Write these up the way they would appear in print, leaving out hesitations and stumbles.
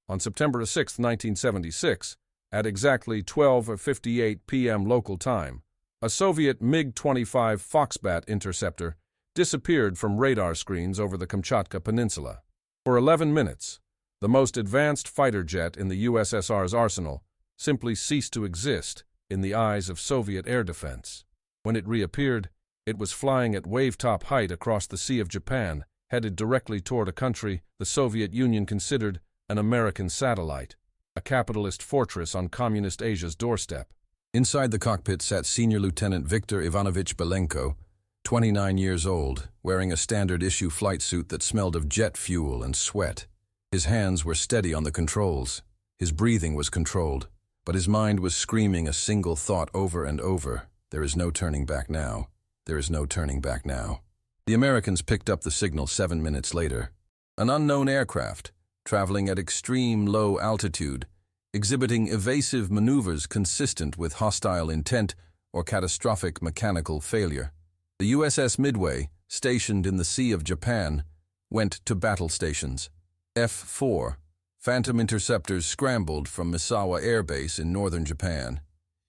On September 6, 1976, at exactly 12:58 p.m. local time, a Soviet MiG-25 Foxbat interceptor disappeared from radar screens over the Kamchatka Peninsula. For 11 minutes, the most advanced fighter jet in the USSR's arsenal simply ceased to exist in the eyes of Soviet air defense. When it reappeared, it was flying at wave-top height across the Sea of Japan, headed directly toward a country the Soviet Union considered an American satellite, a capitalist fortress on communist Asia's doorstep. Inside the cockpit sat Senior Lieutenant Viktor Ivanovich Belenko, 29 years old, wearing a standard-issue flight suit that smelled of jet fuel and sweat. His hands were steady on the controls. His breathing was controlled, but his mind was screaming a single thought over and over: there is no turning back now. There is no turning back now. The Americans picked up the signal 7 minutes later. An unknown aircraft, traveling at extreme low altitude, exhibiting evasive maneuvers consistent with hostile intent or catastrophic mechanical failure. The USS Midway, stationed in the Sea of Japan, went to battle stations. F-4, Phantom interceptors scrambled from Misawa Air Base in northern Japan.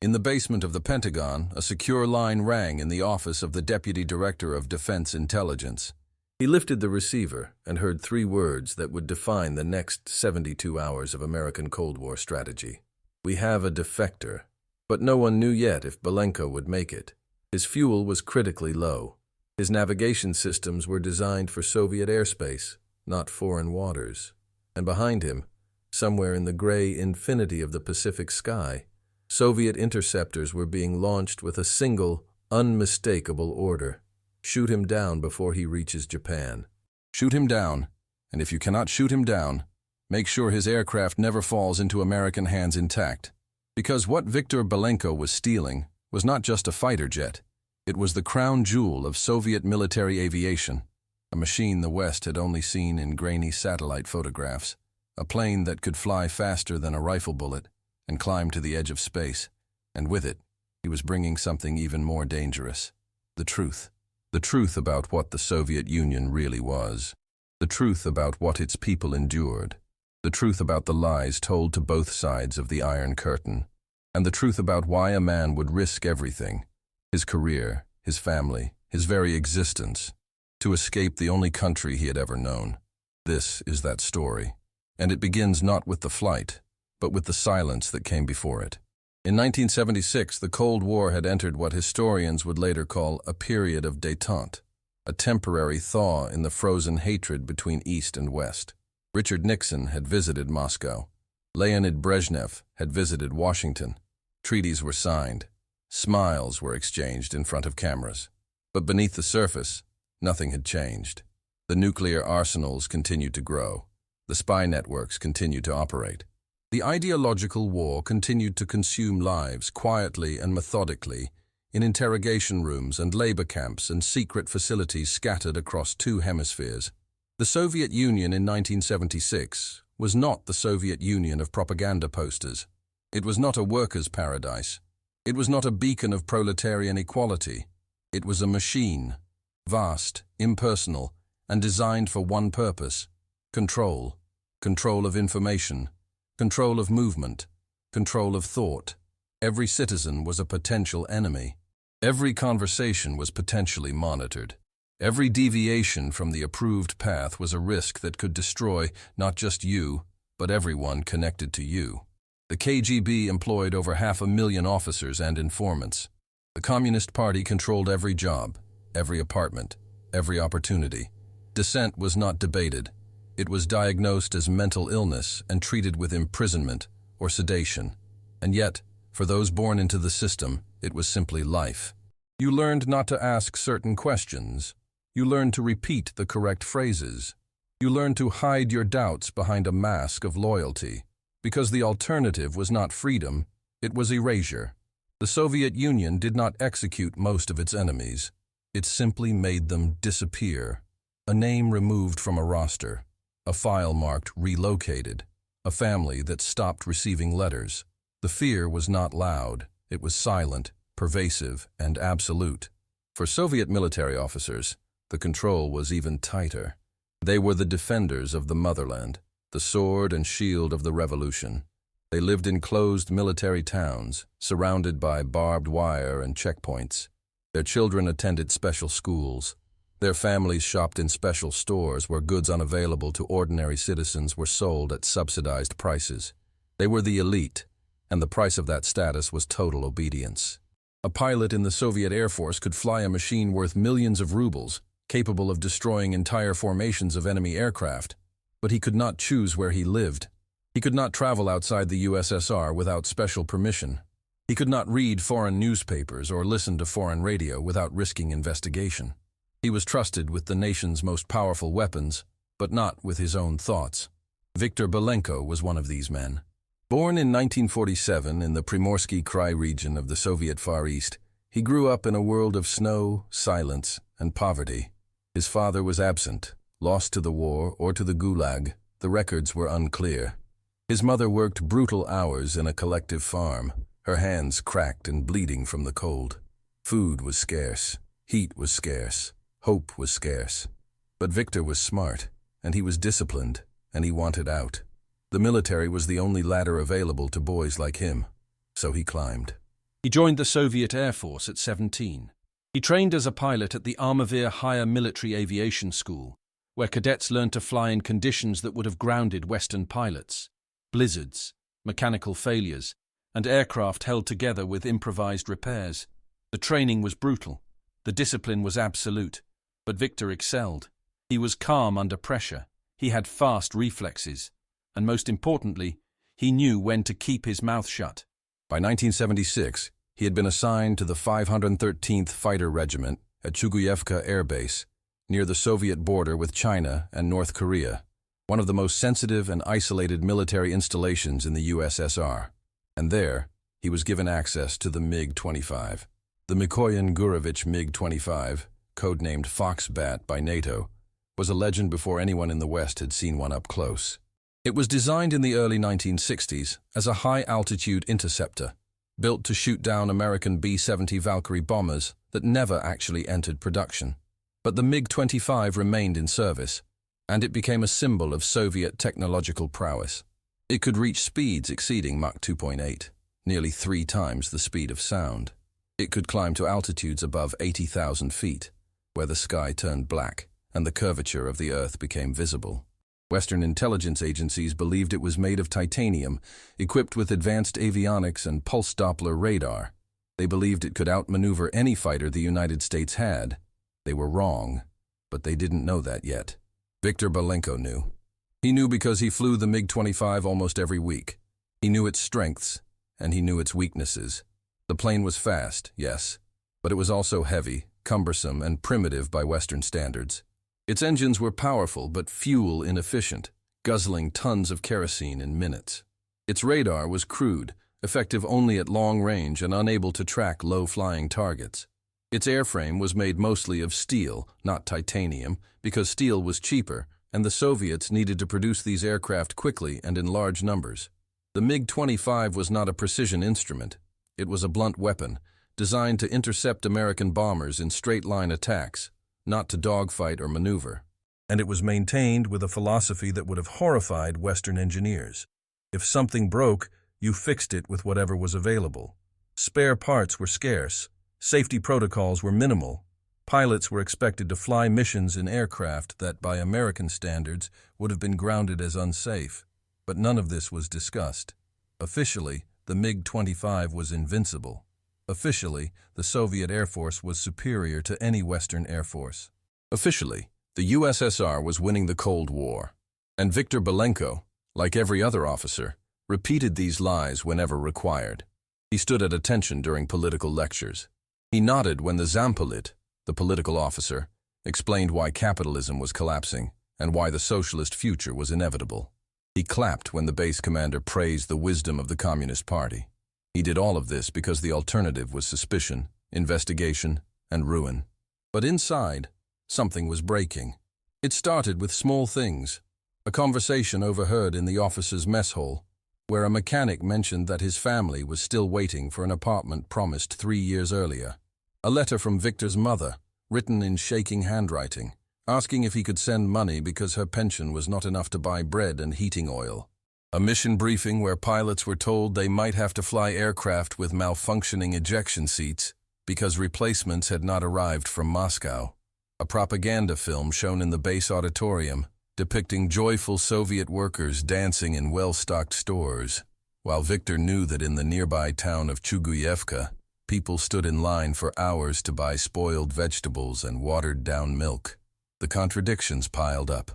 In the basement of the Pentagon, a secure line rang in the office of the Deputy Director of Defense Intelligence. He lifted the receiver and heard 3 words that would define the next 72 hours of American Cold War strategy. We have a defector, but no one knew yet if Belenko would make it. His fuel was critically low. His navigation systems were designed for Soviet airspace, not foreign waters. And behind him, somewhere in the gray infinity of the Pacific sky, Soviet interceptors were being launched with a single, unmistakable order: shoot him down before he reaches Japan. Shoot him down, and if you cannot shoot him down, make sure his aircraft never falls into American hands intact. Because what Viktor Belenko was stealing was not just a fighter jet. It was the crown jewel of Soviet military aviation, a machine the West had only seen in grainy satellite photographs, a plane that could fly faster than a rifle bullet and climb to the edge of space. And with it, he was bringing something even more dangerous: the truth. The truth about what the Soviet Union really was. The truth about what its people endured. The truth about the lies told to both sides of the Iron Curtain. And the truth about why a man would risk everything: his career, his family, his very existence, to escape the only country he had ever known. This is that story. And it begins not with the flight, but with the silence that came before it. In 1976, the Cold War had entered what historians would later call a period of détente, a temporary thaw in the frozen hatred between East and West. Richard Nixon had visited Moscow. Leonid Brezhnev had visited Washington. Treaties were signed. Smiles were exchanged in front of cameras. But beneath the surface, nothing had changed. The nuclear arsenals continued to grow. The spy networks continued to operate. The ideological war continued to consume lives quietly and methodically in interrogation rooms and labor camps and secret facilities scattered across 2 hemispheres. The Soviet Union in 1976 was not the Soviet Union of propaganda posters. It was not a workers' paradise. It was not a beacon of proletarian equality. It was a machine, vast, impersonal, and designed for one purpose: control. Control of information. Control of movement. Control of thought. Every citizen was a potential enemy. Every conversation was potentially monitored. Every deviation from the approved path was a risk that could destroy not just you, but everyone connected to you. The KGB employed over 500,000 officers and informants. The Communist Party controlled every job, every apartment, every opportunity. Dissent was not debated. It was diagnosed as mental illness and treated with imprisonment or sedation. And yet, for those born into the system, it was simply life. You learned not to ask certain questions. You learned to repeat the correct phrases. You learned to hide your doubts behind a mask of loyalty, because the alternative was not freedom, it was erasure. The Soviet Union did not execute most of its enemies. It simply made them disappear. A name removed from a roster. A file marked relocated. A family that stopped receiving letters. The fear was not loud. It was silent, pervasive, and absolute. For Soviet military officers, the control was even tighter. They were the defenders of the motherland, the the sword and shield of the revolution. They lived in closed military towns, surrounded by barbed wire and checkpoints. Their children attended special schools. Their families shopped in special stores where goods unavailable to ordinary citizens were sold at subsidized prices. They were the elite, and the price of that status was total obedience. A pilot in the Soviet Air Force could fly a machine worth millions of rubles, capable of destroying entire formations of enemy aircraft, but he could not choose where he lived. He could not travel outside the USSR without special permission. He could not read foreign newspapers or listen to foreign radio without risking investigation. He was trusted with the nation's most powerful weapons, but not with his own thoughts. Viktor Belenko was one of these men. Born in 1947 in the Primorsky Krai region of the Soviet Far East, he grew up in a world of snow, silence, and poverty. His father was absent, lost to the war or to the Gulag. The records were unclear. His mother worked brutal hours in a collective farm, her hands cracked and bleeding from the cold. Food was scarce, heat was scarce, hope was scarce. But Viktor was smart, and he was disciplined, and he wanted out. The military was the only ladder available to boys like him, so he climbed. He joined the Soviet Air Force at 17. He trained as a pilot at the Armavir Higher Military Aviation School, where cadets learned to fly in conditions that would have grounded Western pilots. Blizzards, mechanical failures, and aircraft held together with improvised repairs. The training was brutal. The discipline was absolute. But Viktor excelled. He was calm under pressure. He had fast reflexes. And most importantly, he knew when to keep his mouth shut. By 1976, he had been assigned to the 513th Fighter Regiment at Chuguyevka Air Base, near the Soviet border with China and North Korea, one of the most sensitive and isolated military installations in the USSR. And there, he was given access to the MiG-25. The Mikoyan Gurevich MiG-25, codenamed Foxbat by NATO, was a legend before anyone in the West had seen one up close. It was designed in the early 1960s as a high-altitude interceptor, built to shoot down American B-70 Valkyrie bombers that never actually entered production. But the MiG-25 remained in service, and it became a symbol of Soviet technological prowess. It could reach speeds exceeding Mach 2.8, nearly 3 times the speed of sound. It could climb to altitudes above 80,000 feet, where the sky turned black and the curvature of the Earth became visible. Western intelligence agencies believed it was made of titanium, equipped with advanced avionics and pulse Doppler radar. They believed it could outmaneuver any fighter the United States had. They were wrong, but they didn't know that yet. Viktor Belenko knew. He knew because he flew the MiG-25 almost every week. He knew its strengths, and he knew its weaknesses. The plane was fast, yes, but it was also heavy, cumbersome, and primitive by Western standards. Its engines were powerful but fuel inefficient, guzzling tons of kerosene in minutes. Its radar was crude, effective only at long range and unable to track low-flying targets. Its airframe was made mostly of steel, not titanium, because steel was cheaper, and the Soviets needed to produce these aircraft quickly and in large numbers. The MiG-25 was not a precision instrument. It was a blunt weapon, designed to intercept American bombers in straight-line attacks, not to dogfight or maneuver. And it was maintained with a philosophy that would have horrified Western engineers. If something broke, you fixed it with whatever was available. Spare parts were scarce. Safety protocols were minimal. Pilots were expected to fly missions in aircraft that, by American standards, would have been grounded as unsafe. But none of this was discussed. Officially, the MiG-25 was invincible. Officially, the Soviet Air Force was superior to any Western Air Force. Officially, the USSR was winning the Cold War. And Viktor Belenko, like every other officer, repeated these lies whenever required. He stood at attention during political lectures. He nodded when the Zampolit, the political officer, explained why capitalism was collapsing and why the socialist future was inevitable. He clapped when the base commander praised the wisdom of the Communist Party. He did all of this because the alternative was suspicion, investigation, and ruin. But inside, something was breaking. It started with small things. A conversation overheard in the officers' mess hall, where a mechanic mentioned that his family was still waiting for an apartment promised 3 years earlier. A letter from Viktor's mother, written in shaking handwriting, asking if he could send money because her pension was not enough to buy bread and heating oil. A mission briefing where pilots were told they might have to fly aircraft with malfunctioning ejection seats because replacements had not arrived from Moscow. A propaganda film shown in the base auditorium depicting joyful Soviet workers dancing in well-stocked stores, while Viktor knew that in the nearby town of Chuguyevka, people stood in line for hours to buy spoiled vegetables and watered-down milk. The contradictions piled up.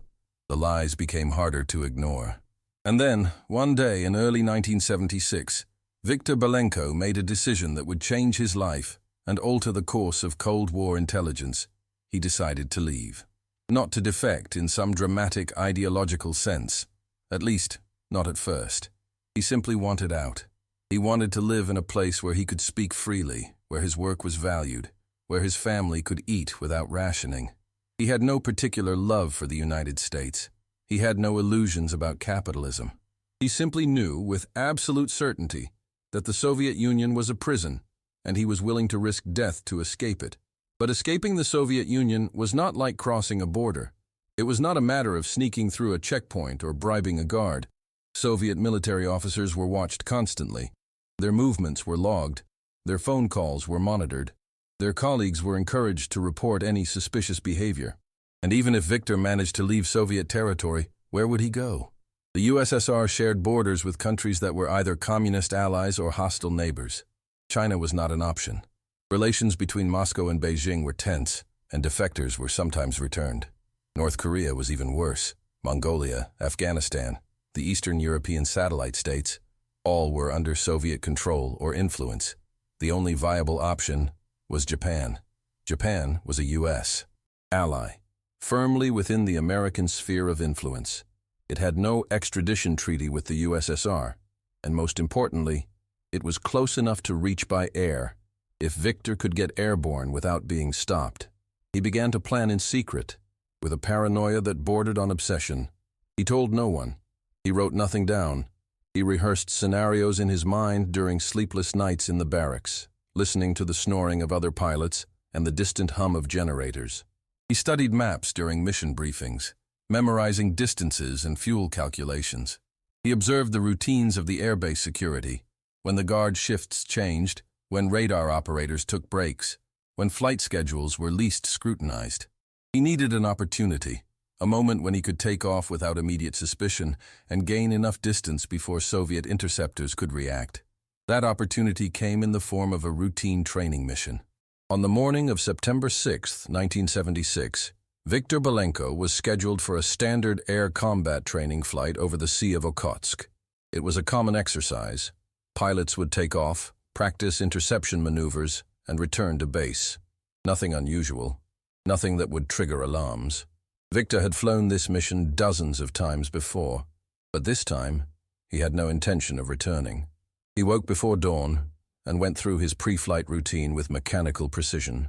The lies became harder to ignore. And then, one day in early 1976, Viktor Belenko made a decision that would change his life and alter the course of Cold War intelligence. He decided to leave. Not to defect in some dramatic ideological sense. At least, not at first. He simply wanted out. He wanted to live in a place where he could speak freely, where his work was valued, where his family could eat without rationing. He had no particular love for the United States. He had no illusions about capitalism. He simply knew with absolute certainty that the Soviet Union was a prison, and he was willing to risk death to escape it. But escaping the Soviet Union was not like crossing a border. It was not a matter of sneaking through a checkpoint or bribing a guard. Soviet military officers were watched constantly. Their movements were logged. Their phone calls were monitored. Their colleagues were encouraged to report any suspicious behavior. And even if Viktor managed to leave Soviet territory, where would he go? The USSR shared borders with countries that were either communist allies or hostile neighbors. China was not an option. Relations between Moscow and Beijing were tense, and defectors were sometimes returned. North Korea was even worse. Mongolia, Afghanistan, the Eastern European satellite states, all were under Soviet control or influence. The only viable option was Japan. Japan was a U.S. ally, firmly within the American sphere of influence. It had no extradition treaty with the USSR, and most importantly, it was close enough to reach by air. If Viktor could get airborne without being stopped, he began to plan in secret, with a paranoia that bordered on obsession. He told no one. He wrote nothing down. He rehearsed scenarios in his mind during sleepless nights in the barracks, listening to the snoring of other pilots and the distant hum of generators. He studied maps during mission briefings, memorizing distances and fuel calculations. He observed the routines of the airbase security, when the guard shifts changed, when radar operators took breaks, when flight schedules were least scrutinized. He needed an opportunity, a moment when he could take off without immediate suspicion and gain enough distance before Soviet interceptors could react. That opportunity came in the form of a routine training mission. On the morning of September 6, 1976, Viktor Belenko was scheduled for a standard air combat training flight over the Sea of Okhotsk. It was a common exercise. Pilots would take off, practice interception maneuvers, and return to base. Nothing unusual. Nothing that would trigger alarms. Viktor had flown this mission dozens of times before, but this time he had no intention of returning. He woke before dawn and went through his pre-flight routine with mechanical precision.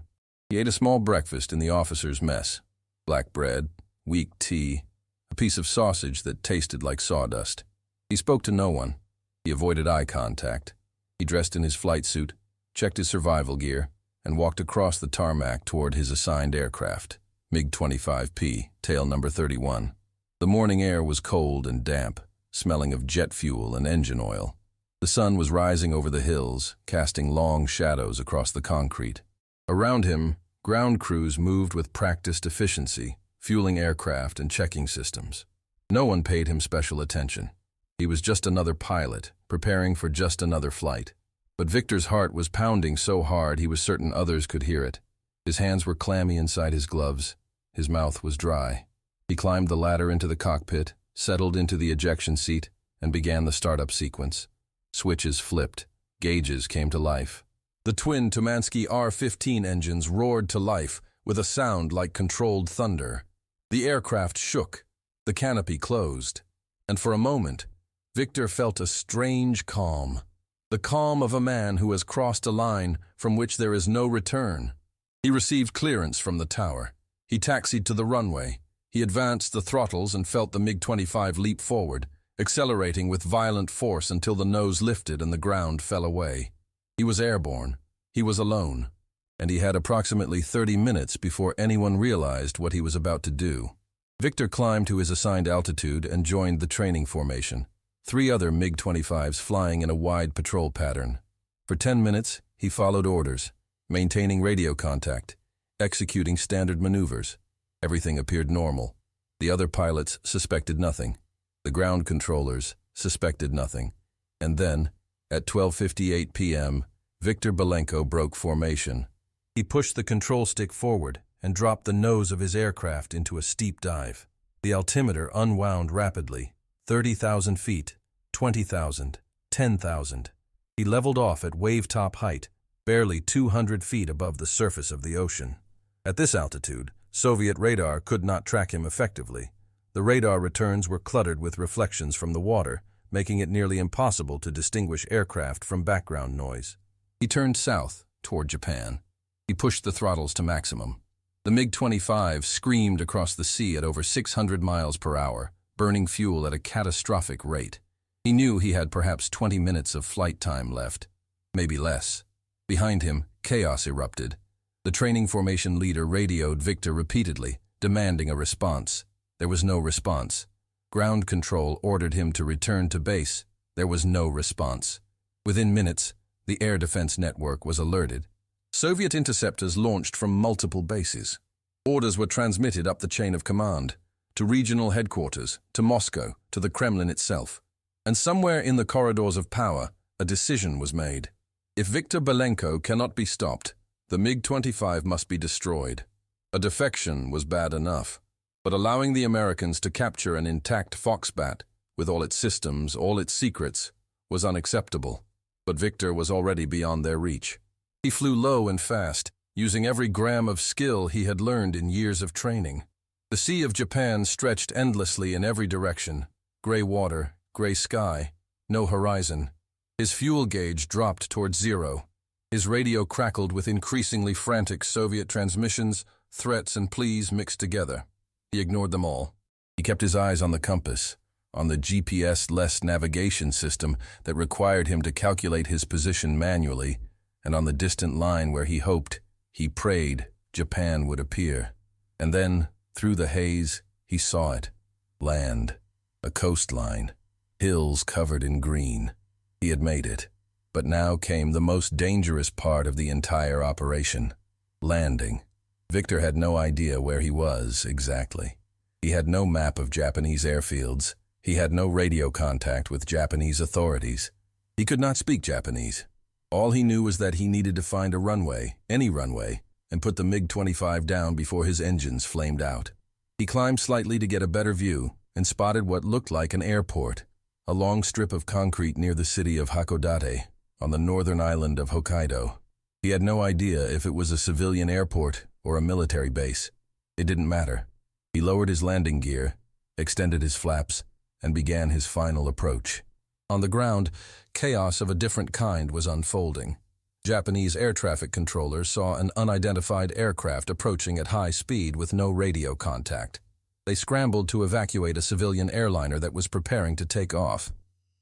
He ate a small breakfast in the officer's mess. Black bread, weak tea, a piece of sausage that tasted like sawdust. He spoke to no one. He avoided eye contact. He dressed in his flight suit, checked his survival gear, and walked across the tarmac toward his assigned aircraft, MiG-25P, tail number 31. The morning air was cold and damp, smelling of jet fuel and engine oil. The sun was rising over the hills, casting long shadows across the concrete. Around him, ground crews moved with practiced efficiency, fueling aircraft and checking systems. No one paid him special attention. He was just another pilot, preparing for just another flight. But Viktor's heart was pounding so hard he was certain others could hear it. His hands were clammy inside his gloves. His mouth was dry. He climbed the ladder into the cockpit, settled into the ejection seat, and began the startup sequence. Switches flipped. Gauges came to life. The twin Tumansky R-15 engines roared to life with a sound like controlled thunder. The aircraft shook. The canopy closed. And for a moment, Viktor felt a strange calm. The calm of a man who has crossed a line from which there is no return. He received clearance from the tower. He taxied to the runway. He advanced the throttles and felt the MiG-25 leap forward, accelerating with violent force until the nose lifted and the ground fell away. He was airborne. He was alone. and he had approximately 30 minutes before anyone realized what he was about to do. Victor climbed to his assigned altitude and joined the training formation, 3 other MiG-25s flying in a wide patrol pattern. For 10 minutes, he followed orders, maintaining radio contact, executing standard maneuvers. Everything appeared normal. The other pilots suspected nothing. The ground controllers suspected nothing. And then, at 12:58 p.m., Victor Belenko broke formation. He pushed the control stick forward and dropped the nose of his aircraft into a steep dive. The altimeter unwound rapidly. 30,000 feet, 20,000, 10,000. He leveled off at wave-top height, barely 200 feet above the surface of the ocean. At this altitude, Soviet radar could not track him effectively. The radar returns were cluttered with reflections from the water, making it nearly impossible to distinguish aircraft from background noise. He turned south, toward Japan. He pushed the throttles to maximum. The MiG-25 screamed across the sea at over 600 miles per hour, burning fuel at a catastrophic rate. He knew he had perhaps 20 minutes of flight time left, maybe less. Behind him, chaos erupted. The training formation leader radioed Victor repeatedly, demanding a response. There was no response. Ground control ordered him to return to base. There was no response. Within minutes, the air defense network was alerted. Soviet interceptors launched from multiple bases. Orders were transmitted up the chain of command, to regional headquarters, to Moscow, to the Kremlin itself. And somewhere in the corridors of power, a decision was made. If Victor Belenko cannot be stopped, the MiG-25 must be destroyed. A defection was bad enough, but allowing the Americans to capture an intact Foxbat, with all its systems, all its secrets, was unacceptable. But Victor was already beyond their reach. He flew low and fast, using every gram of skill he had learned in years of training. The Sea of Japan stretched endlessly in every direction. Gray water, gray sky, no horizon. His fuel gauge dropped toward zero. His radio crackled with increasingly frantic Soviet transmissions, threats and pleas mixed together. He ignored them all. He kept his eyes on the compass, on the GPS-less navigation system that required him to calculate his position manually, and on the distant line where he hoped, he prayed, Japan would appear. And then, through the haze, he saw it. Land. A coastline. Hills covered in green. He had made it. But now came the most dangerous part of the entire operation. Landing. Victor had no idea where he was exactly. He had no map of Japanese airfields. He had no radio contact with Japanese authorities. He could not speak Japanese. All he knew was that he needed to find a runway, any runway, and put the MiG-25 down before his engines flamed out. He climbed slightly to get a better view and spotted what looked like an airport, a long strip of concrete near the city of Hakodate, on the northern island of Hokkaido. He had no idea if it was a civilian airport or a military base. It didn't matter. He lowered his landing gear, extended his flaps, and began his final approach. On the ground, chaos of a different kind was unfolding. Japanese air traffic controllers saw an unidentified aircraft approaching at high speed with no radio contact. They scrambled to evacuate a civilian airliner that was preparing to take off.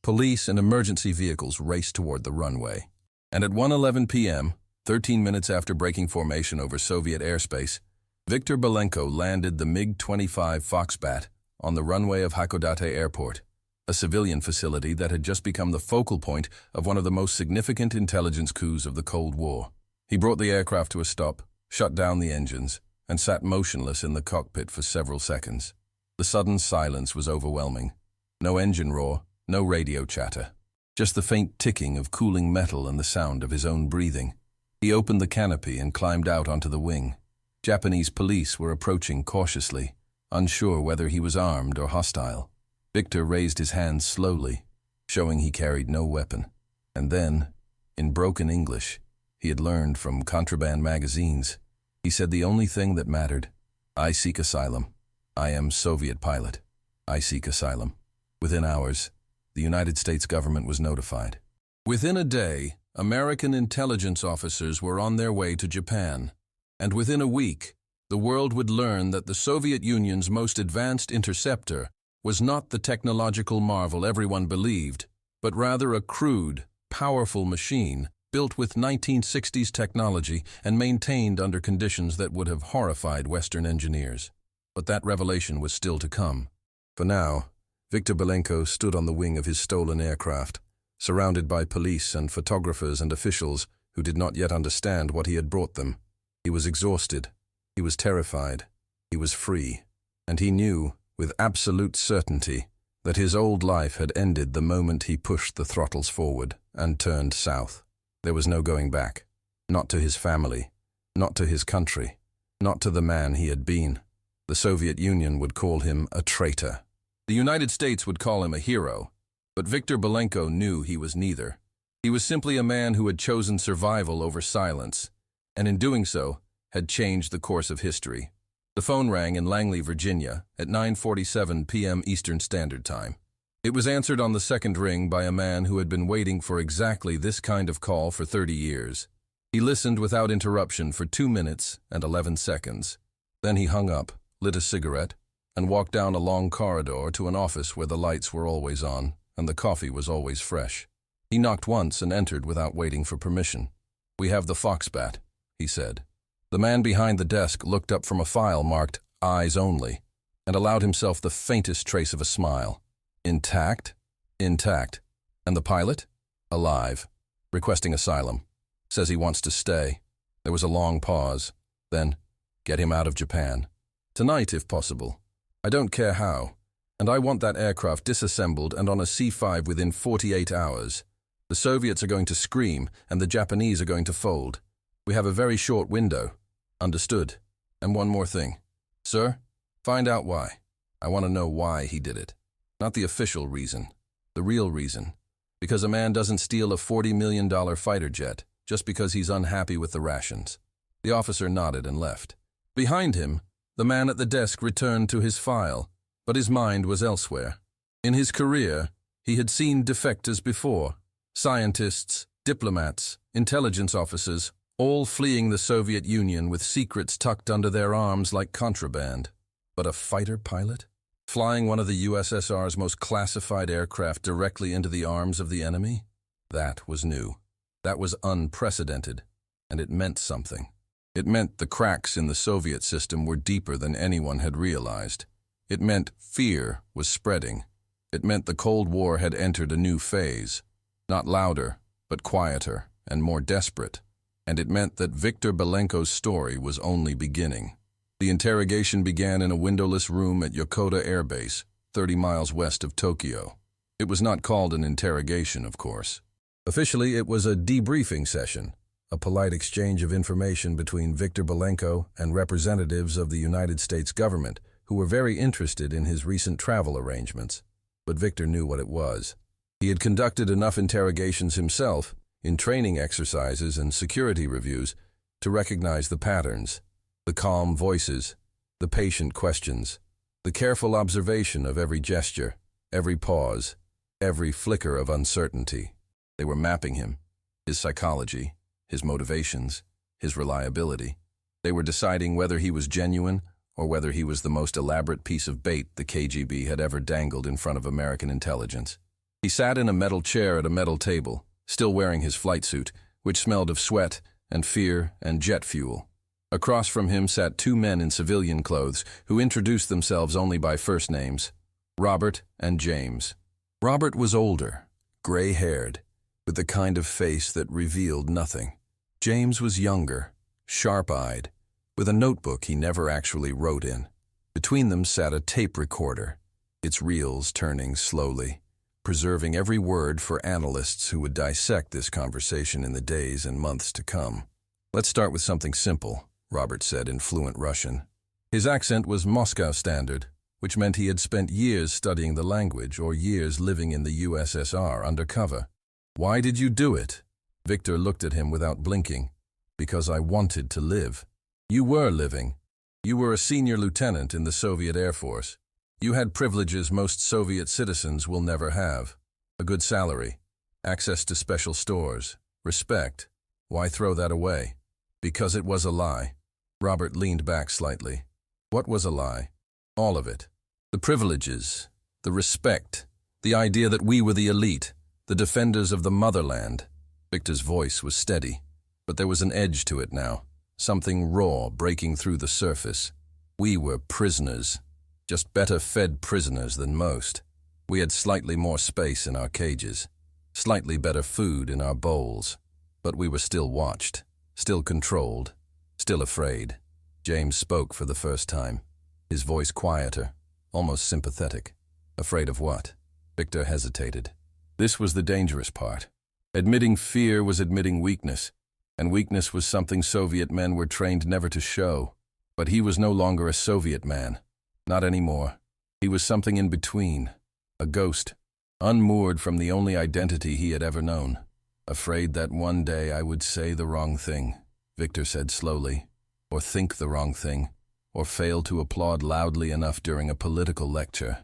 Police and emergency vehicles raced toward the runway. And at 1:11 p.m., 13 minutes after breaking formation over Soviet airspace, Victor Belenko landed the MiG-25 Foxbat on the runway of Hakodate Airport, a civilian facility that had just become the focal point of one of the most significant intelligence coups of the Cold War. He brought the aircraft to a stop, shut down the engines, and sat motionless in the cockpit for several seconds. The sudden silence was overwhelming. No engine roar, no radio chatter. Just the faint ticking of cooling metal and the sound of his own breathing. He opened the canopy and climbed out onto the wing. Japanese police were approaching cautiously, unsure whether he was armed or hostile. Victor raised his hands slowly, showing he carried no weapon. And then, in broken English, he had learned from contraband magazines, he said the only thing that mattered: "I seek asylum. I am Soviet pilot. I seek asylum." Within hours, the United States government was notified. Within a day, American intelligence officers were on their way to Japan. And within a week, the world would learn that the Soviet Union's most advanced interceptor was not the technological marvel everyone believed, but rather a crude, powerful machine built with 1960s technology and maintained under conditions that would have horrified Western engineers. But that revelation was still to come. For now, Viktor Belenko stood on the wing of his stolen aircraft, surrounded by police and photographers and officials who did not yet understand what he had brought them. He was exhausted. He was terrified. He was free. And he knew, with absolute certainty, that his old life had ended the moment he pushed the throttles forward and turned south. There was no going back. Not to his family. Not to his country. Not to the man he had been. The Soviet Union would call him a traitor. The United States would call him a hero. But Viktor Belenko knew he was neither. He was simply a man who had chosen survival over silence, and in doing so, had changed the course of history. The phone rang in Langley, Virginia, at 9:47 p.m. Eastern Standard Time. It was answered on the second ring by a man who had been waiting for exactly this kind of call for 30 years. He listened without interruption for 2 minutes and 11 seconds. Then he hung up, lit a cigarette, and walked down a long corridor to an office where the lights were always on and the coffee was always fresh. He knocked once and entered without waiting for permission. "We have the Foxbat," he said. The man behind the desk looked up from a file marked "Eyes Only" and allowed himself the faintest trace of a smile. "Intact?" "Intact." "And the pilot?" "Alive. Requesting asylum. Says he wants to stay." There was a long pause. Then, "Get him out of Japan. Tonight, if possible. I don't care how. And I want that aircraft disassembled and on a C-5 within 48 hours. The Soviets are going to scream and the Japanese are going to fold. We have a very short window." "Understood. And one more thing. Sir, find out why. I want to know why he did it. Not the official reason. The real reason. Because a man doesn't steal a $40 million fighter jet just because he's unhappy with the rations." The officer nodded and left. Behind him, the man at the desk returned to his file, but his mind was elsewhere. In his career, he had seen defectors before. Scientists, diplomats, intelligence officers, all fleeing the Soviet Union with secrets tucked under their arms like contraband. But a fighter pilot? Flying one of the USSR's most classified aircraft directly into the arms of the enemy? That was new. That was unprecedented. And it meant something. It meant the cracks in the Soviet system were deeper than anyone had realized. It meant fear was spreading. It meant the Cold War had entered a new phase. Not louder, but quieter and more desperate. And it meant that Viktor Belenko's story was only beginning. The interrogation began in a windowless room at Yokota Air Base, 30 miles west of Tokyo. It was not called an interrogation, of course. Officially, it was a debriefing session, a polite exchange of information between Viktor Belenko and representatives of the United States government who were very interested in his recent travel arrangements. But Viktor knew what it was. He had conducted enough interrogations himself, in training exercises and security reviews, to recognize the patterns, the calm voices, the patient questions, the careful observation of every gesture, every pause, every flicker of uncertainty. They were mapping him, his psychology, his motivations, his reliability. They were deciding whether he was genuine or whether he was the most elaborate piece of bait the KGB had ever dangled in front of American intelligence. He sat in a metal chair at a metal table, still wearing his flight suit, which smelled of sweat and fear and jet fuel. Across from him sat two men in civilian clothes who introduced themselves only by first names, Robert and James. Robert was older, gray-haired, with the kind of face that revealed nothing. James was younger, sharp-eyed, with a notebook he never actually wrote in. Between them sat a tape recorder, its reels turning slowly, preserving every word for analysts who would dissect this conversation in the days and months to come. "Let's start with something simple," Robert said in fluent Russian. His accent was Moscow standard, which meant he had spent years studying the language or years living in the USSR undercover. "Why did you do it?" Viktor looked at him without blinking. "Because I wanted to live." "You were living. You were a senior lieutenant in the Soviet Air Force. You had privileges most Soviet citizens will never have. A good salary, access to special stores, respect. Why throw that away?" "Because it was a lie." Robert leaned back slightly. "What was a lie?" "All of it. The privileges, the respect, the idea that we were the elite, the defenders of the motherland. Victor's voice was steady, but there was an edge to it now, something raw breaking through the surface. We were prisoners, just better fed prisoners than most. We had slightly more space in our cages, slightly better food in our bowls, but we were still watched, still controlled, still afraid. James spoke for the first time, his voice quieter, almost sympathetic. Afraid of what? Victor hesitated. This was the dangerous part. Admitting fear was admitting weakness, and weakness was something Soviet men were trained never to show. But he was no longer a Soviet man. Not anymore. He was something in between, a ghost, unmoored from the only identity he had ever known. Afraid that one day I would say the wrong thing, Victor said slowly, or think the wrong thing, or fail to applaud loudly enough during a political lecture.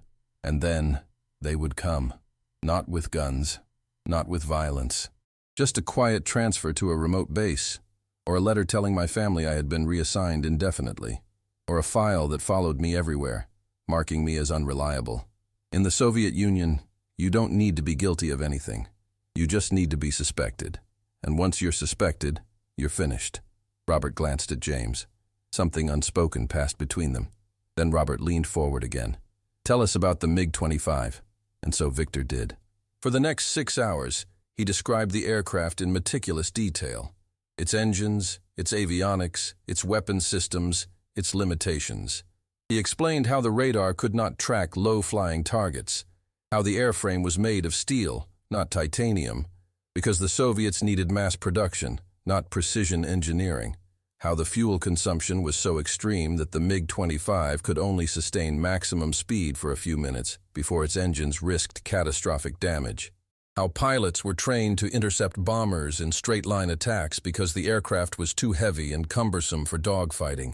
And then they would come, not with guns, not with violence, just a quiet transfer to a remote base, or a letter telling my family I had been reassigned indefinitely, or a file that followed me everywhere, marking me as unreliable. In the Soviet Union, you don't need to be guilty of anything. You just need to be suspected. And once you're suspected, you're finished. Robert glanced at James. Something unspoken passed between them. Then Robert leaned forward again. Tell us about the MiG-25. And so Victor did. For the next 6 hours, he described the aircraft in meticulous detail. Its engines, its avionics, its weapon systems, its limitations. He explained how the radar could not track low-flying targets, how the airframe was made of steel, not titanium, because the Soviets needed mass production, not precision engineering, how the fuel consumption was so extreme that the MiG-25 could only sustain maximum speed for a few minutes before its engines risked catastrophic damage, how pilots were trained to intercept bombers in straight-line attacks because the aircraft was too heavy and cumbersome for dogfighting,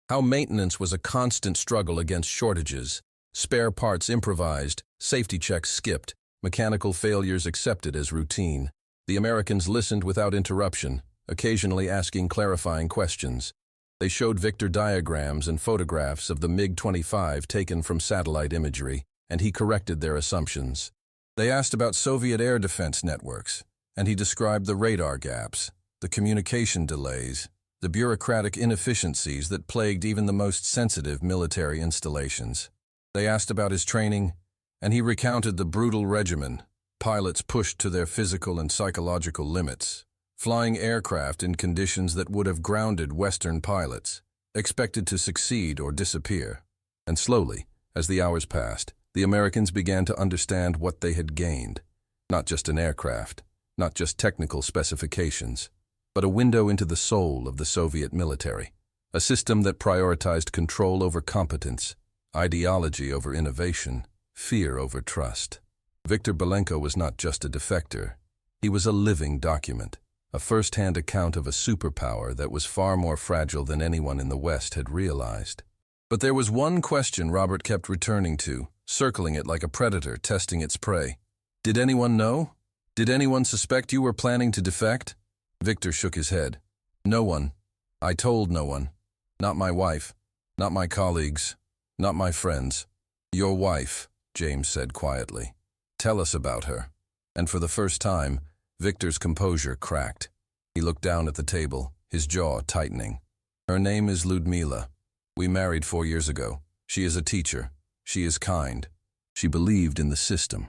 how maintenance was a constant struggle against shortages, spare parts improvised, safety checks skipped, mechanical failures accepted as routine. The Americans listened without interruption, occasionally asking clarifying questions. They showed Victor diagrams and photographs of the MiG-25 taken from satellite imagery, and he corrected their assumptions. They asked about Soviet air defense networks, and he described the radar gaps, the communication delays, the bureaucratic inefficiencies that plagued even the most sensitive military installations. They asked about his training, and he recounted the brutal regimen, pilots pushed to their physical and psychological limits, flying aircraft in conditions that would have grounded Western pilots, expected to succeed or disappear. And slowly, as the hours passed, the Americans began to understand what they had gained. Not just an aircraft, not just technical specifications, but a window into the soul of the Soviet military, a system that prioritized control over competence, ideology over innovation, fear over trust. Viktor Belenko was not just a defector. He was a living document, a first-hand account of a superpower that was far more fragile than anyone in the West had realized. But there was one question Robert kept returning to, circling it like a predator testing its prey. Did anyone know? Did anyone suspect you were planning to defect? Victor shook his head. No one. I told no one. Not my wife. Not my colleagues. Not my friends. Your wife, James said quietly. Tell us about her. And for the first time, Victor's composure cracked. He looked down at the table, his jaw tightening. Her name is Ludmila. We married 4 years ago. She is a teacher. She is kind. She believed in the system.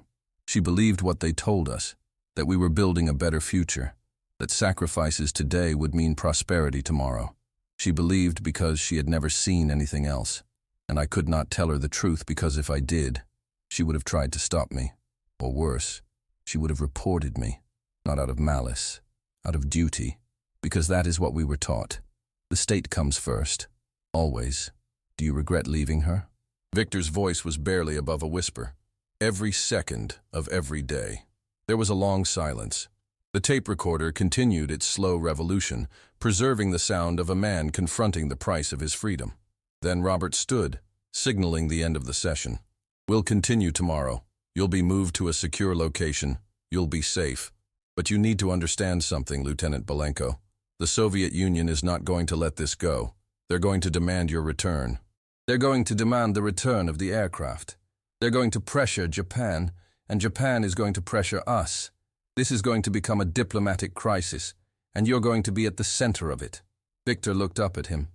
She believed what they told us, that we were building a better future, that sacrifices today would mean prosperity tomorrow. She believed because she had never seen anything else, and I could not tell her the truth because if I did, she would have tried to stop me. Or worse, she would have reported me, not out of malice, out of duty, because that is what we were taught. The state comes first, always. Do you regret leaving her? Victor's voice was barely above a whisper. Every second of every day. There was a long silence. The tape recorder continued its slow revolution, preserving the sound of a man confronting the price of his freedom. Then Robert stood, signaling the end of the session. We'll continue tomorrow. You'll be moved to a secure location. You'll be safe. But you need to understand something, Lieutenant Belenko. The Soviet Union is not going to let this go. They're going to demand your return. They're going to demand the return of the aircraft. They're going to pressure Japan, and Japan is going to pressure us. This is going to become a diplomatic crisis, and you're going to be at the center of it." Victor looked up at him.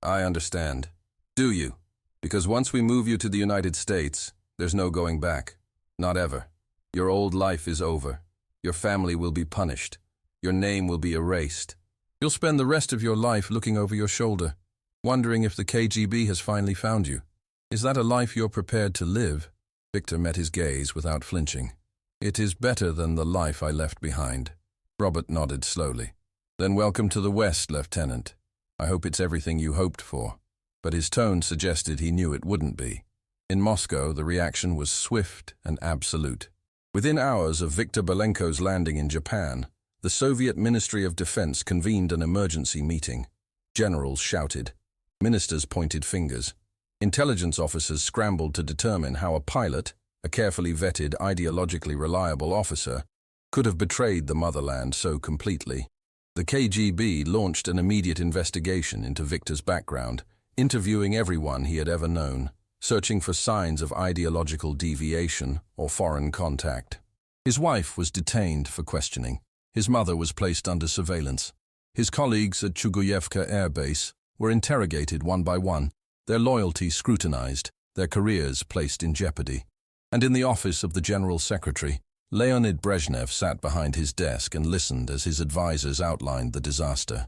"I understand. Do you? Because once we move you to the United States, there's no going back. Not ever. Your old life is over. Your family will be punished. Your name will be erased. You'll spend the rest of your life looking over your shoulder, wondering if the KGB has finally found you. Is that a life you're prepared to live?" Victor met his gaze without flinching. "It is better than the life I left behind." Robert nodded slowly. "Then welcome to the West, Lieutenant. I hope it's everything you hoped for." But his tone suggested he knew it wouldn't be. In Moscow, the reaction was swift and absolute. Within hours of Viktor Belenko's landing in Japan, the Soviet Ministry of Defense convened an emergency meeting. Generals shouted. Ministers pointed fingers. Intelligence officers scrambled to determine how a pilot, a carefully vetted, ideologically reliable officer, could have betrayed the motherland so completely. The KGB launched an immediate investigation into Viktor's background, interviewing everyone he had ever known, searching for signs of ideological deviation or foreign contact. His wife was detained for questioning. His mother was placed under surveillance. His colleagues at Chuguyevka Air Base were interrogated one by one, their loyalty scrutinized, their careers placed in jeopardy. And in the office of the General Secretary, Leonid Brezhnev sat behind his desk and listened as his advisors outlined the disaster.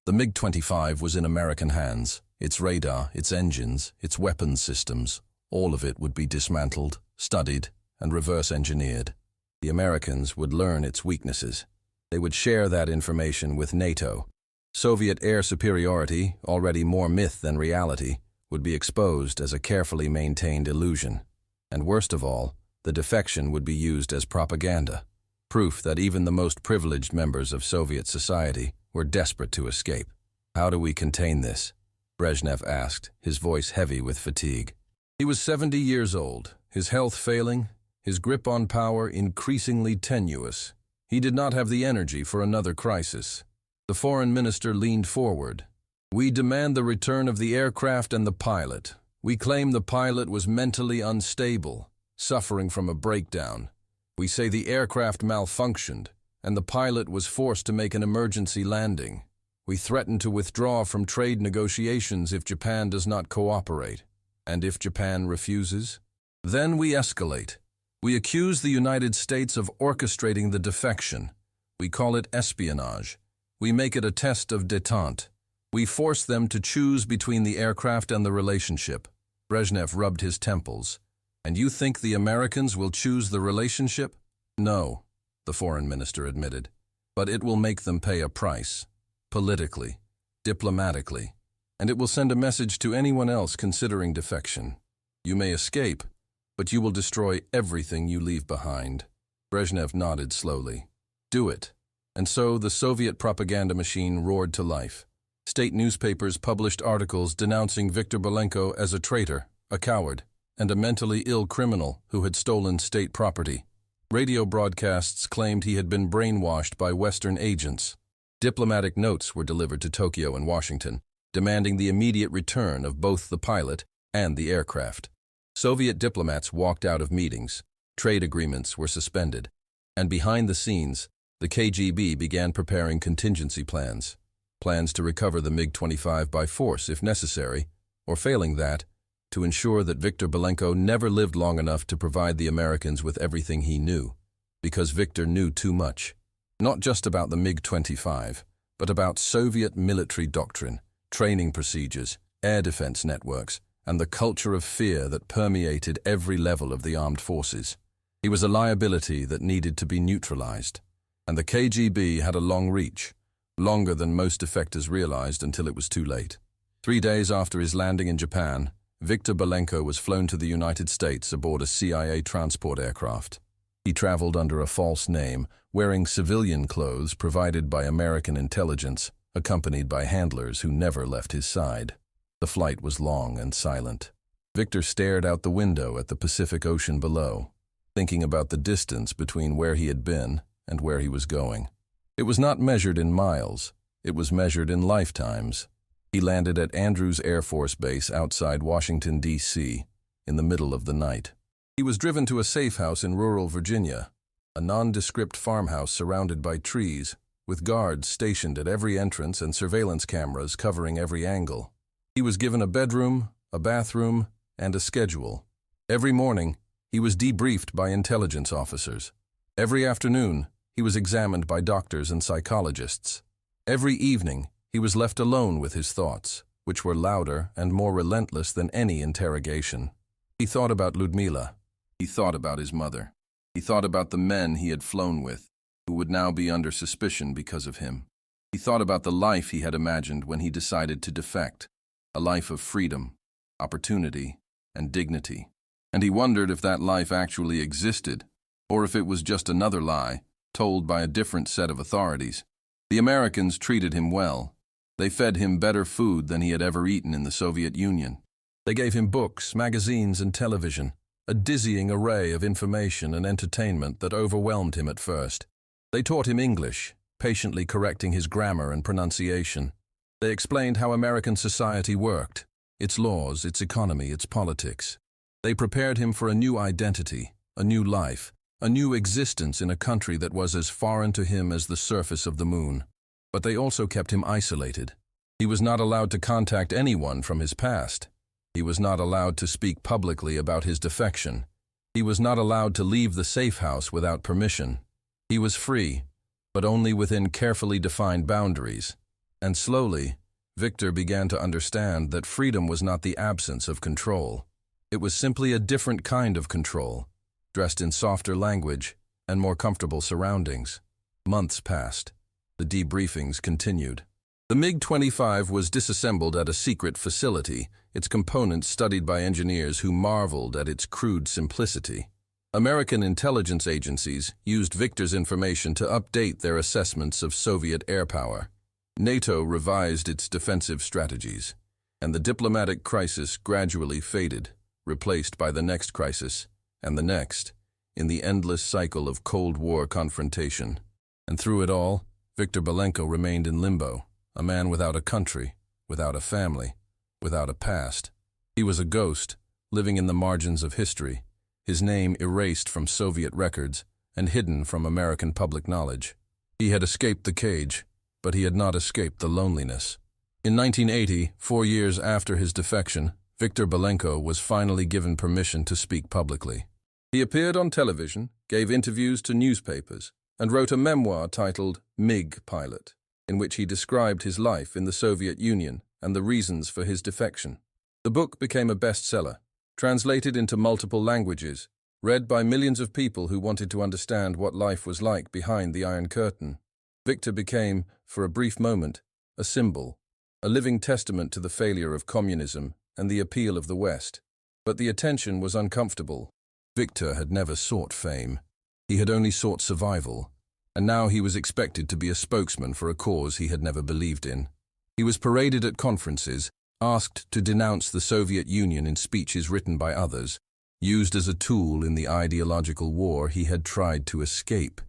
The MiG-25 was in American hands. Its radar, its engines, its weapons systems, all of it would be dismantled, studied, and reverse-engineered. The Americans would learn its weaknesses. They would share that information with NATO. Soviet air superiority, already more myth than reality, would be exposed as a carefully maintained illusion. And worst of all, the defection would be used as propaganda, proof that even the most privileged members of Soviet society were desperate to escape. "How do we contain this?" Brezhnev asked, his voice heavy with fatigue. He was 70 years old, his health failing, his grip on power increasingly tenuous. He did not have the energy for another crisis. The foreign minister leaned forward. "We demand the return of the aircraft and the pilot. We claim the pilot was mentally unstable, suffering from a breakdown. We say the aircraft malfunctioned, and the pilot was forced to make an emergency landing. We threaten to withdraw from trade negotiations if Japan does not cooperate. And if Japan refuses? Then we escalate. We accuse the United States of orchestrating the defection. We call it espionage. We make it a test of détente. We force them to choose between the aircraft and the relationship." Brezhnev rubbed his temples. "And you think the Americans will choose the relationship?" "No," the foreign minister admitted. "But it will make them pay a price. Politically, diplomatically, and it will send a message to anyone else considering defection. You may escape, but you will destroy everything you leave behind." Brezhnev nodded slowly. "Do it." And so the Soviet propaganda machine roared to life. State newspapers published articles denouncing Viktor Belenko as a traitor, a coward, and a mentally ill criminal who had stolen state property. Radio broadcasts claimed he had been brainwashed by Western agents. Diplomatic notes were delivered to Tokyo and Washington, demanding the immediate return of both the pilot and the aircraft. Soviet diplomats walked out of meetings, trade agreements were suspended, and behind the scenes, the KGB began preparing contingency plans to recover the MiG-25 by force if necessary, or failing that, to ensure that Viktor Belenko never lived long enough to provide the Americans with everything he knew, because Viktor knew too much. Not just about the MiG-25, but about Soviet military doctrine, training procedures, air defense networks, and the culture of fear that permeated every level of the armed forces. He was a liability that needed to be neutralized. And the KGB had a long reach, longer than most defectors realized until it was too late. 3 days after his landing in Japan, Viktor Belenko was flown to the United States aboard a CIA transport aircraft. He traveled under a false name, wearing civilian clothes provided by American intelligence, accompanied by handlers who never left his side. The flight was long and silent. Viktor stared out the window at the Pacific Ocean below, thinking about the distance between where he had been and where he was going. It was not measured in miles, it was measured in lifetimes. He landed at Andrews Air Force Base outside Washington, D.C., in the middle of the night. He was driven to a safe house in rural Virginia. a nondescript farmhouse surrounded by trees, with guards stationed at every entrance and surveillance cameras covering every angle. He was given a bedroom, a bathroom, and a schedule. Every morning, he was debriefed by intelligence officers. Every afternoon, he was examined by doctors and psychologists. Every evening, he was left alone with his thoughts, which were louder and more relentless than any interrogation. He thought about Ludmila. He thought about his mother. He thought about the men he had flown with, who would now be under suspicion because of him. He thought about the life he had imagined when he decided to defect, a life of freedom, opportunity, and dignity. And he wondered if that life actually existed, or if it was just another lie, told by a different set of authorities. The Americans treated him well. They fed him better food than he had ever eaten in the Soviet Union. They gave him books, magazines, and television, a dizzying array of information and entertainment that overwhelmed him at first. They taught him English, patiently correcting his grammar and pronunciation. They explained how American society worked, its laws, its economy, its politics. They prepared him for a new identity, a new life, a new existence in a country that was as foreign to him as the surface of the moon. But they also kept him isolated. He was not allowed to contact anyone from his past. He was not allowed to speak publicly about his defection. He was not allowed to leave the safe house without permission. He was free, but only within carefully defined boundaries. And slowly, Victor began to understand that freedom was not the absence of control. It was simply a different kind of control, dressed in softer language and more comfortable surroundings. Months passed. The debriefings continued. The MiG-25 was disassembled at a secret facility, its components studied by engineers who marveled at its crude simplicity. American intelligence agencies used Victor's information to update their assessments of Soviet air power. NATO revised its defensive strategies, and the diplomatic crisis gradually faded, replaced by the next crisis, and the next, in the endless cycle of Cold War confrontation. And through it all, Viktor Belenko remained in limbo, a man without a country, without a family, without a past. He was a ghost, living in the margins of history, his name erased from Soviet records and hidden from American public knowledge. He had escaped the cage, but he had not escaped the loneliness. In 1980, 4 years after his defection, Viktor Belenko was finally given permission to speak publicly. He appeared on television, gave interviews to newspapers, and wrote a memoir titled MiG Pilot, in which he described his life in the Soviet Union and the reasons for his defection. The book became a bestseller, translated into multiple languages, read by millions of people who wanted to understand what life was like behind the Iron Curtain. Victor became, for a brief moment, a symbol, a living testament to the failure of communism and the appeal of the West. But the attention was uncomfortable. Victor had never sought fame. He had only sought survival, and now he was expected to be a spokesman for a cause he had never believed in. He was paraded at conferences, asked to denounce the Soviet Union in speeches written by others, used as a tool in the ideological war he had tried to escape.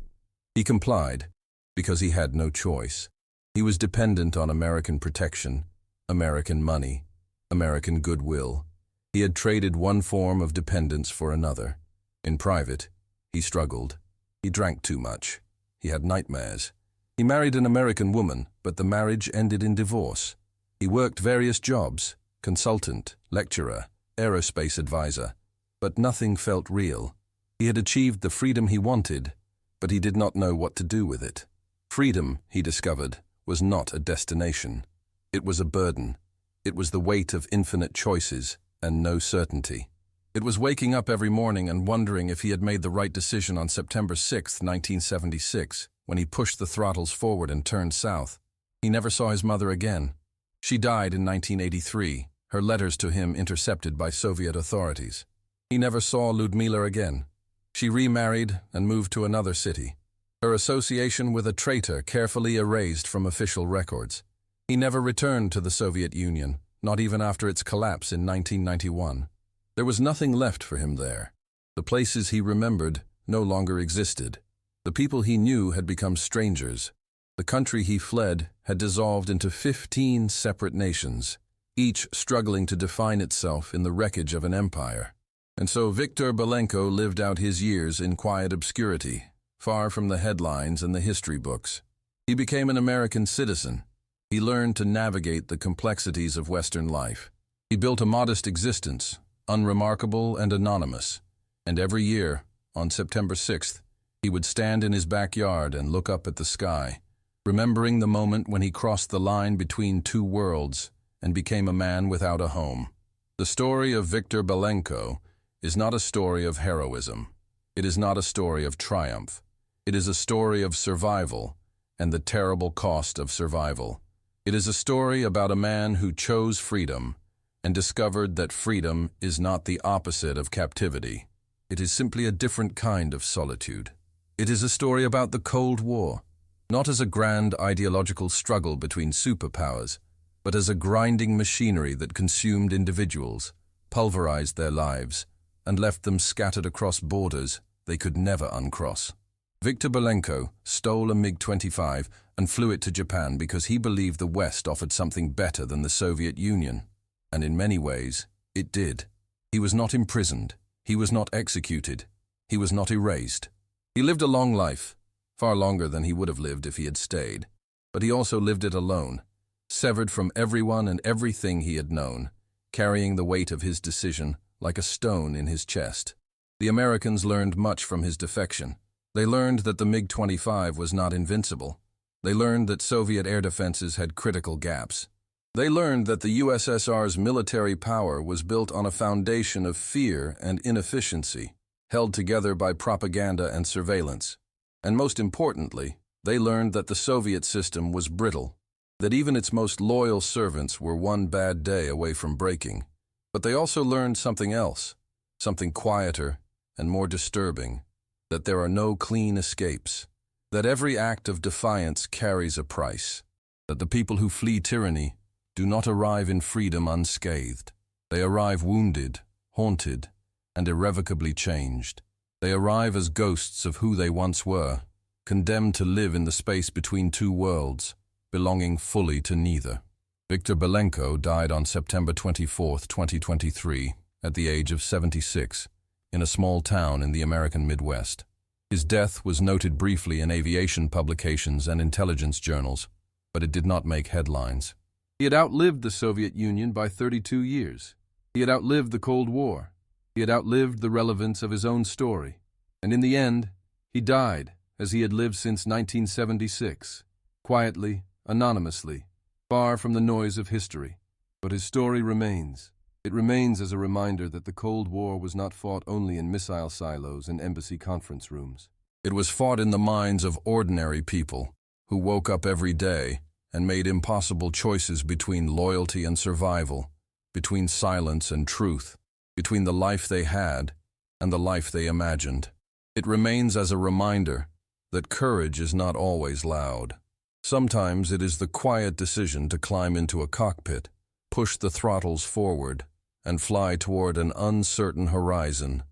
He complied, because he had no choice. He was dependent on American protection, American money, American goodwill. He had traded one form of dependence for another. In private, he struggled. He drank too much. He had nightmares. He married an American woman, but the marriage ended in divorce. He worked various jobs, consultant, lecturer, aerospace advisor, but nothing felt real. He had achieved the freedom he wanted, but he did not know what to do with it. Freedom, he discovered, was not a destination. It was a burden. It was the weight of infinite choices and no certainty. It was waking up every morning and wondering if he had made the right decision on September 6, 1976, when he pushed the throttles forward and turned south. He never saw his mother again. She died in 1983, her letters to him intercepted by Soviet authorities. He never saw Ludmila again. She remarried and moved to another city, her association with a traitor carefully erased from official records. He never returned to the Soviet Union, not even after its collapse in 1991. There was nothing left for him there. The places he remembered no longer existed. The people he knew had become strangers. The country he fled had dissolved into 15 separate nations, each struggling to define itself in the wreckage of an empire. And so Viktor Belenko lived out his years in quiet obscurity, far from the headlines and the history books. He became an American citizen. He learned to navigate the complexities of Western life. He built a modest existence, unremarkable and anonymous, and every year, on September 6th, he would stand in his backyard and look up at the sky, remembering the moment when he crossed the line between two worlds and became a man without a home. The story of Victor Belenko is not a story of heroism. It is not a story of triumph. It is a story of survival and the terrible cost of survival. It is a story about a man who chose freedom and discovered that freedom is not the opposite of captivity. It is simply a different kind of solitude. It is a story about the Cold War, not as a grand ideological struggle between superpowers, but as a grinding machinery that consumed individuals, pulverized their lives, and left them scattered across borders they could never uncross. Victor Belenko stole a MiG-25 and flew it to Japan because he believed the West offered something better than the Soviet Union. And in many ways, it did. He was not imprisoned. He was not executed. He was not erased. He lived a long life, far longer than he would have lived if he had stayed. But he also lived it alone, severed from everyone and everything he had known, carrying the weight of his decision like a stone in his chest. The Americans learned much from his defection. They learned that the MiG-25 was not invincible. They learned that Soviet air defenses had critical gaps. They learned that the USSR's military power was built on a foundation of fear and inefficiency, held together by propaganda and surveillance. And most importantly, they learned that the Soviet system was brittle, that even its most loyal servants were one bad day away from breaking. But they also learned something else, something quieter and more disturbing, that there are no clean escapes, that every act of defiance carries a price, that the people who flee tyranny do not arrive in freedom unscathed. They arrive wounded, haunted, and irrevocably changed. They arrive as ghosts of who they once were, condemned to live in the space between two worlds, belonging fully to neither. Victor Belenko died on September 24, 2023, at the age of 76, in a small town in the American Midwest. His death was noted briefly in aviation publications and intelligence journals, but it did not make headlines. He had outlived the Soviet Union by 32 years. He had outlived the Cold War. He had outlived the relevance of his own story. And in the end, he died as he had lived since 1976, quietly, anonymously, far from the noise of history. But his story remains. It remains as a reminder that the Cold War was not fought only in missile silos and embassy conference rooms. It was fought in the minds of ordinary people who woke up every day and made impossible choices between loyalty and survival, between silence and truth, between the life they had and the life they imagined. It remains as a reminder that courage is not always loud. Sometimes it is the quiet decision to climb into a cockpit, push the throttles forward, and fly toward an uncertain horizon,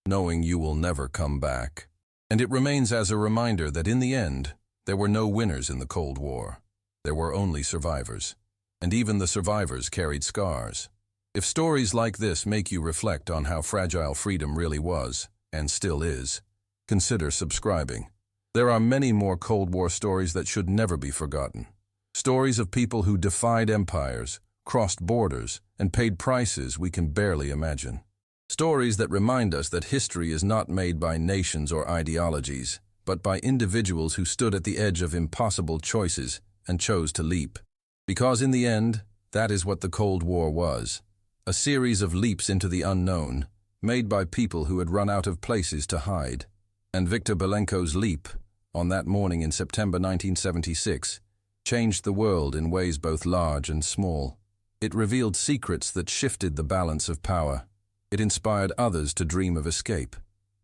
knowing you will never come back. And it remains as a reminder that in the end, there were no winners in the Cold War. There were only survivors, and even the survivors carried scars. If stories like this make you reflect on how fragile freedom really was, and still is, consider subscribing. There are many more Cold War stories that should never be forgotten. Stories of people who defied empires, crossed borders, and paid prices we can barely imagine. Stories that remind us that history is not made by nations or ideologies, but by individuals who stood at the edge of impossible choices and chose to leap. Because in the end, that is what the Cold War was. A series of leaps into the unknown, made by people who had run out of places to hide. And Victor Belenko's leap, on that morning in September 1976, changed the world in ways both large and small. It revealed secrets that shifted the balance of power. It inspired others to dream of escape.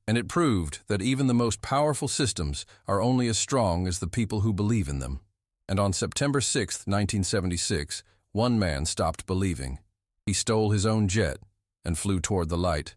And it proved that even the most powerful systems are only as strong as the people who believe in them. And on September 6, 1976, one man stopped believing. He stole his own jet and flew toward the light.